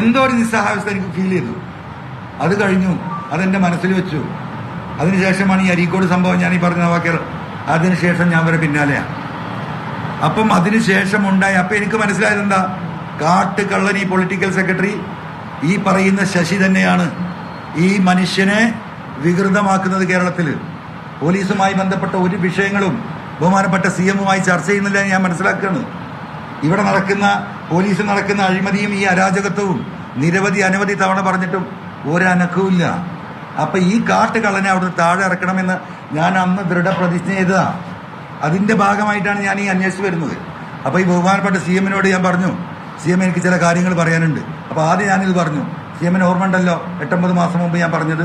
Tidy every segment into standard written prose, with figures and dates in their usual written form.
എന്തോ ഒരു നിസ്സഹാവസ്ഥ എനിക്ക് ഫീൽ ചെയ്തു. അത് കഴിഞ്ഞു, അതെൻ്റെ മനസ്സിൽ വെച്ചു. അതിനുശേഷമാണ് ഈ അരീക്കോട് സംഭവം ഞാൻ ഈ പറഞ്ഞ വാക്യർ. അതിനുശേഷം ഞാൻ വരെ പിന്നാലെയാണ്. അപ്പം അതിനുശേഷം ഉണ്ടായി. അപ്പം എനിക്ക് മനസ്സിലായത് എന്താ, കാട്ടുകള്ളൻ ഈ പൊളിറ്റിക്കൽ സെക്രട്ടറി ഈ പറയുന്ന ശശി തന്നെയാണ് ഈ മനുഷ്യനെ വികൃതമാക്കുന്നത്. കേരളത്തിൽ പോലീസുമായി ബന്ധപ്പെട്ട ഒരു വിഷയങ്ങളും ബഹുമാനപ്പെട്ട CM-മായി ചർച്ച ചെയ്യുന്നില്ല ഞാൻ മനസ്സിലാക്കുകയാണ്. ഇവിടെ നടക്കുന്ന പോലീസിൽ നടക്കുന്ന അഴിമതിയും ഈ അരാജകത്വവും അനവധി തവണ പറഞ്ഞിട്ടും ഒരനക്കവുമില്ല. അപ്പം ഈ കാട്ടുകള്ളനെ അവിടുന്ന് താഴെ ഇറക്കണമെന്ന് ഞാൻ അന്ന് ദൃഢപ്രതിജ്ഞ ചെയ്തതാണ്. അതിൻ്റെ ഭാഗമായിട്ടാണ് ഞാൻ ഈ അന്വേഷിച്ച് വരുന്നത്. അപ്പോൾ ഈ ബഹുമാനപ്പെട്ട CM-നോട് ഞാൻ പറഞ്ഞു, CM എനിക്ക് ചില കാര്യങ്ങൾ പറയാനുണ്ട്. അപ്പോൾ ആദ്യം ഞാനിത് പറഞ്ഞു. CM-ന് ഓർമ്മ ഉണ്ടല്ലോ 8-9 മാസം മുമ്പ് ഞാൻ പറഞ്ഞത്.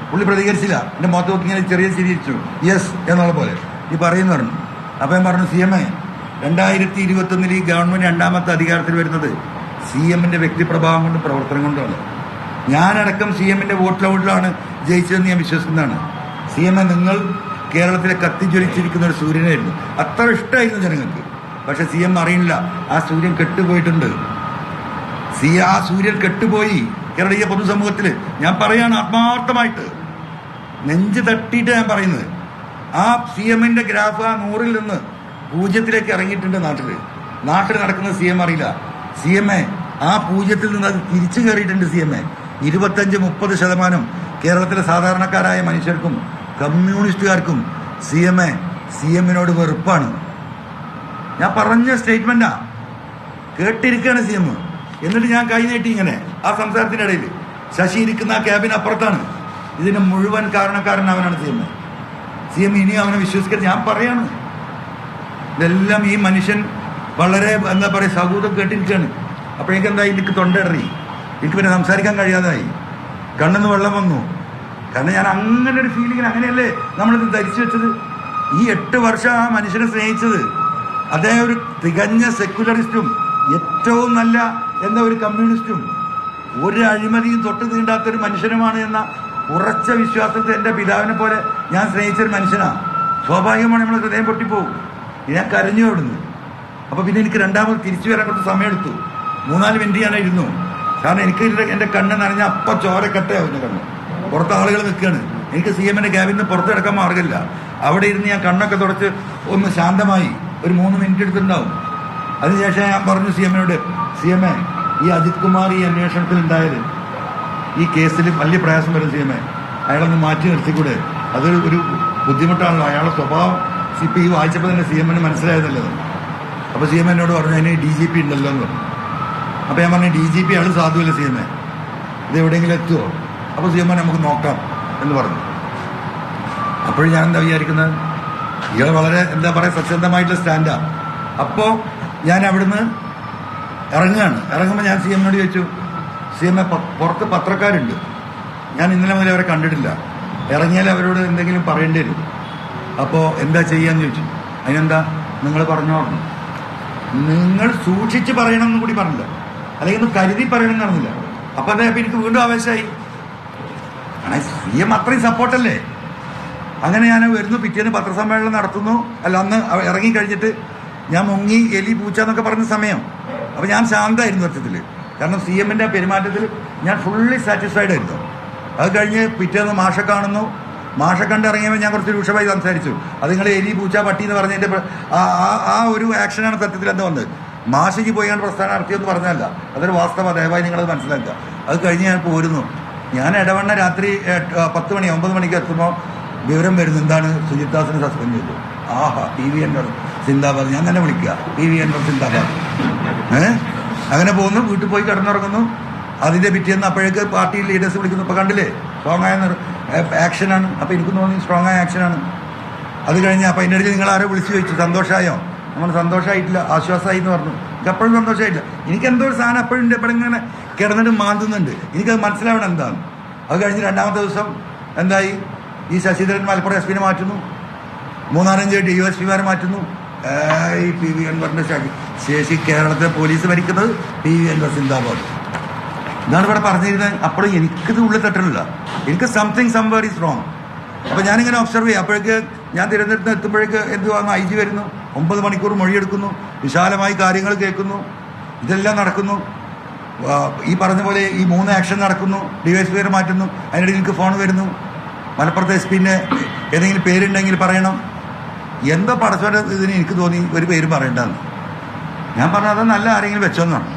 പുള്ളി പ്രതികരിച്ചില്ല. എൻ്റെ മുഖത്ത് നോക്കി ഇങ്ങനെ ചെറിയ ചിരിച്ചു, യെസ് എന്നുള്ള പോലെ ഈ പറയുന്നു പറഞ്ഞു. അപ്പോൾ ഞാൻ പറഞ്ഞു, CM 2021 ഈ ഗവൺമെൻറ് രണ്ടാമത്തെ അധികാരത്തിൽ വരുന്നത് CM-ന്റെ വ്യക്തിപ്രഭാവം കൊണ്ട് പ്രവർത്തനം കൊണ്ടാണ്. ഞാനടക്കം CM-ന്റെ വോട്ടിലാണ് ജയിച്ചതെന്ന് ഞാൻ വിശ്വസിക്കുന്നതാണ്. CM നിങ്ങൾ കേരളത്തിലെ കത്തിജ്വലിച്ചിരിക്കുന്ന ഒരു സൂര്യനായിരുന്നു. അത്ര ഇഷ്ടമായിരുന്നു ജനങ്ങൾക്ക്. പക്ഷെ CM അറിയില്ല, ആ സൂര്യൻ കെട്ടുപോയിട്ടുണ്ട്. ആ സൂര്യൻ കെട്ടുപോയി കേരളീയ പൊതുസമൂഹത്തിൽ. ഞാൻ പറയാണ് ആത്മാർത്ഥമായിട്ട്, നെഞ്ച് തട്ടിയിട്ട് ഞാൻ പറയുന്നത്. ആ CM-ന്റെ ഗ്രാഫ് ആ 100-ൽ നിന്ന് 0-ലേക്ക് ഇറങ്ങിയിട്ടുണ്ട്. നാട്ടിൽ നടക്കുന്നത് CM അറിയില്ല. CM ആ 0-ൽ നിന്ന് അത് തിരിച്ചു കയറിയിട്ടുണ്ട്. CM 25-30% കേരളത്തിലെ സാധാരണക്കാരായ മനുഷ്യർക്കും കമ്മ്യൂണിസ്റ്റുകാർക്കും CM-നോട് വെറുപ്പാണ്. ഞാൻ പറഞ്ഞ സ്റ്റേറ്റ്മെന്റാ, കേട്ടിരിക്കുകയാണ് CM. എന്നിട്ട് ഞാൻ കൈ നീട്ടി ഇങ്ങനെ ആ സംസാരത്തിനിടയിൽ ശശി ഇരിക്കുന്ന ആ ക്യാബിന് അപ്പുറത്താണ്. ഇതിന് മുഴുവൻ കാരണക്കാരൻ അവനാണ് CM. ഇനി അവനെ വിശ്വസിക്കരുത്. ഞാൻ പറയാണ്, ഇതെല്ലാം ഈ മനുഷ്യൻ വളരെ എന്താ പറയുക സൗഹൃദം കേട്ടിരിക്കുകയാണ്. അപ്പോഴേക്കെന്താ, എനിക്ക് തൊണ്ടയിടറി, എനിക്ക് പിന്നെ സംസാരിക്കാൻ കഴിയാതായി, കണ്ണെന്ന് വെള്ളം വന്നു. കാരണം ഞാൻ അങ്ങനെ ഒരു ഫീലിങ്ങിന്, അങ്ങനെയല്ലേ നമ്മളിത് ധരിച്ചു വെച്ചത്. ഈ 8 വർഷം ആ മനുഷ്യനെ സ്നേഹിച്ചത്. അദ്ദേഹം ഒരു തികഞ്ഞ സെക്യുലറിസ്റ്റും ഏറ്റവും നല്ല ഒരു കമ്മ്യൂണിസ്റ്റും ഒരു അഴിമതിയും തൊട്ട് തീണ്ടാത്തൊരു മനുഷ്യനുമാണ് എന്ന ഉറച്ച വിശ്വാസത്തെ എൻ്റെ പിതാവിനെ പോലെ ഞാൻ സ്നേഹിച്ചൊരു മനുഷ്യനാണ്. സ്വാഭാവികമാണ് നമ്മൾ ഹൃദയം പൊട്ടിപ്പോവും. ഞാൻ കരഞ്ഞു അവിടുന്ന്. അപ്പോൾ പിന്നെ എനിക്ക് രണ്ടാമത് തിരിച്ചു വരാൻ കുറച്ച് സമയമെടുത്തു. 3-4 മിനിറ്റ് ഞാൻ ഇരുന്നു. കാരണം എനിക്ക് എൻ്റെ കണ്ണ് നനഞ്ഞ അപ്പം ചോരക്കട്ടയാവും എൻ്റെ കണ്ണ്. പുറത്ത് ആളുകൾ നിൽക്കുകയാണ്. എനിക്ക് CM-ന്റെ ക്യാബിൽ നിന്ന് പുറത്ത് കിടക്കാൻ മാർഗമില്ല. അവിടെ ഇരുന്ന് ഞാൻ കണ്ണൊക്കെ തുടച്ച് ഒന്ന് ശാന്തമായി ഒരു 3 മിനിറ്റ് എടുത്തിട്ടുണ്ടാവും. അതിനുശേഷം ഞാൻ പറഞ്ഞു CM-നോട്, CM ഈ അജിത് കുമാർ ഈ അന്വേഷണത്തിൽ ഉണ്ടായത് ഈ കേസിൽ വലിയ പ്രയാസം വരും. CM അയാളൊന്ന് മാറ്റി നിർത്തിക്കൂടെ? അതൊരു ബുദ്ധിമുട്ടാണല്ലോ. അയാളുടെ സ്വഭാവം ഇപ്പം ഈ വായിച്ചപ്പോൾ തന്നെ CM-ന് മനസ്സിലായതല്ലോ. അപ്പോൾ CM എന്നോട് പറഞ്ഞു, അതിന് DGP ഉണ്ടല്ലോ എന്ന് പറഞ്ഞു. അപ്പോൾ ഞാൻ പറഞ്ഞു, DGP ആൾ സാധുവല്ല CM, ഇത് എവിടെയെങ്കിലും എത്തുമോ? അപ്പോൾ CM നമുക്ക് നോക്കാം എന്ന് പറഞ്ഞു. അപ്പോഴും ഞാൻ എന്താ വിചാരിക്കുന്നത്, ഇയാൾ വളരെ എന്താ പറയുക സത്യസന്ധമായിട്ടുള്ള സ്റ്റാൻഡാണ്. അപ്പോൾ ഞാൻ അവിടുന്ന് ഇറങ്ങുമ്പോൾ ഞാൻ CM-നോട് ചോദിച്ചു, CM പുറത്ത് പത്രക്കാരുണ്ട്, ഞാൻ ഇന്നലെ മുതൽ അവരെ കണ്ടിട്ടില്ല, ഇറങ്ങിയാൽ അവരോട് എന്തെങ്കിലും പറയേണ്ടി വരും. അപ്പോൾ എന്താ ചെയ്യാന്ന് ചോദിച്ചു. അതിനെന്താ നിങ്ങൾ പറഞ്ഞോ പറഞ്ഞു. നിങ്ങൾ സൂക്ഷിച്ച് പറയണമെന്ന് കൂടി പറഞ്ഞില്ല, അല്ലെങ്കിൽ ഒന്ന് കരുതി പറയണം എന്ന് പറഞ്ഞില്ല. അപ്പം എന്താ, അപ്പം എനിക്ക് വീണ്ടും ആവേശമായി. CM അത്രയും സപ്പോർട്ടല്ലേ. അങ്ങനെ ഞാൻ വരുന്നു, പിറ്റേന്ന് പത്രസമ്മേളനം നടത്തുന്നു. അല്ല, അന്ന് ഇറങ്ങിക്കഴിഞ്ഞിട്ട് ഞാൻ മുങ്ങി എലി പൂച്ച എന്നൊക്കെ പറഞ്ഞ സമയം. അപ്പോൾ ഞാൻ ശാന്തമായിരുന്നു സത്യത്തിൽ. കാരണം CM-ന്റെ പെരുമാറ്റത്തിൽ ഞാൻ ഫുള്ളി സാറ്റിസ്ഫൈഡ് ആയിരുന്നു. അത് കഴിഞ്ഞ് പിറ്റേന്ന് മാഷെ കാണുന്നു. മാഷെ കണ്ട് ഇറങ്ങിയപ്പോൾ ഞാൻ കുറച്ച് രൂക്ഷമായി സംസാരിച്ചു. അത് നിങ്ങൾ എലി പൂച്ച പട്ടി എന്ന് പറഞ്ഞതിൻ്റെ ആ ഒരു ആക്ഷനാണ് സത്യത്തിൽ എന്താ വന്നത്. മാഷയ്ക്ക് പോയി ഞാൻ പ്രസ്ഥാനം നടത്തിയെന്ന് പറഞ്ഞല്ല, അതൊരു വാസ്തവ. ദയവായി നിങ്ങളത് മനസ്സിലാക്കുക. അത് കഴിഞ്ഞ് ഞാൻ പോരുന്നു. ഞാൻ ഇടവണ്ണ രാത്രി 10 മണി 9 മണിക്ക് എത്തുമ്പോൾ വിവരം വരുന്നു, എന്താണ് സുജിത്ദാസിനെ സസ്പെൻഡ് ചെയ്തു. ആഹാ, PV അൻവർ സിന്ദാബാദ്. ഞാൻ തന്നെ വിളിക്കുക, PV അൻവർ സിന്ദാബാദ്. അങ്ങനെ പോകുന്നു, വീട്ടിൽ പോയി കിടന്നുറങ്ങുന്നു. അതിൻ്റെ പിറ്റേന്ന് അപ്പോഴേക്ക് പാർട്ടി ലീഡേഴ്സ് വിളിക്കുന്നു. ഇപ്പോൾ കണ്ടില്ലേ, സ്ട്രോങ് ആയ ആക്ഷനാണ്. അപ്പോൾ എനിക്ക് തോന്നി സ്ട്രോങ് ആയ ആക്ഷനാണ്. അത് കഴിഞ്ഞ് അപ്പോൾ അതിൻ്റെ ഇടയിൽ നിങ്ങൾ ആരോ വിളിച്ച് ചോദിച്ചു, സന്തോഷമായോ? നമ്മൾ സന്തോഷമായിട്ടില്ല, ആശ്വാസമായി എന്ന് പറഞ്ഞു. എനിക്ക് അപ്പോഴും സന്തോഷമായിട്ടില്ല. എനിക്ക് എന്തോ ഒരു സാധനം അപ്പോഴും ഇവിടെ ഇങ്ങനെ കിടന്നിട്ട് മാന്തുന്നുണ്ട്. എനിക്കത് മനസ്സിലാവണം എന്താണ്. അത് കഴിഞ്ഞ് 2-ാമത്തെ ദിവസം എന്തായി, ഈ ശശിധരൻ മലപ്പുറം SP മാറ്റുന്നു, 3-4 DSP മാറ്റുന്നു. ഈ PV അൻവറിന്റെ ശേഷി കേരളത്തിലെ പോലീസ് ഭരിക്കുന്നത് PV അൻവർ സിന്ദാബാദ് ഇതാണ് ഇവിടെ പറഞ്ഞിരുന്നത്. അപ്പോഴും എനിക്കിത് ഉള്ളിൽ തട്ടണില്ല. എനിക്ക് സംവെയർ ഈസ് റോങ്. അപ്പോൾ ഞാനിങ്ങനെ ഒബ്സർവ് ചെയ്യാം. അപ്പോഴേക്ക് ഞാൻ തിരുവനന്തപുരത്ത് എത്തുമ്പോഴേക്ക് എന്തുവാന്ന് IG വരുന്നു. 9 മണിക്കൂർ മൊഴിയെടുക്കുന്നു, വിശാലമായി കാര്യങ്ങൾ കേൾക്കുന്നു, ഇതെല്ലാം നടക്കുന്നു. ഈ പറഞ്ഞ പോലെ ഈ 3 ആക്ഷൻ നടക്കുന്നു, ഡിവൈഎസ്പിയെ മാറ്റുന്നു, അതിനിടയിൽ എനിക്ക് ഫോൺ വരുന്നു, മലപ്പുറത്തെ SP-ന്റെ ഏതെങ്കിലും പേരുണ്ടെങ്കിൽ പറയണം. എന്തോ പടച്ചോന്റെ ഇതിന് എനിക്ക് തോന്നി ഒരു പേര് പറയണ്ടെന്ന്. ഞാൻ പറഞ്ഞു അത് നല്ല ആരെങ്കിലും വെച്ചോന്നാണ്.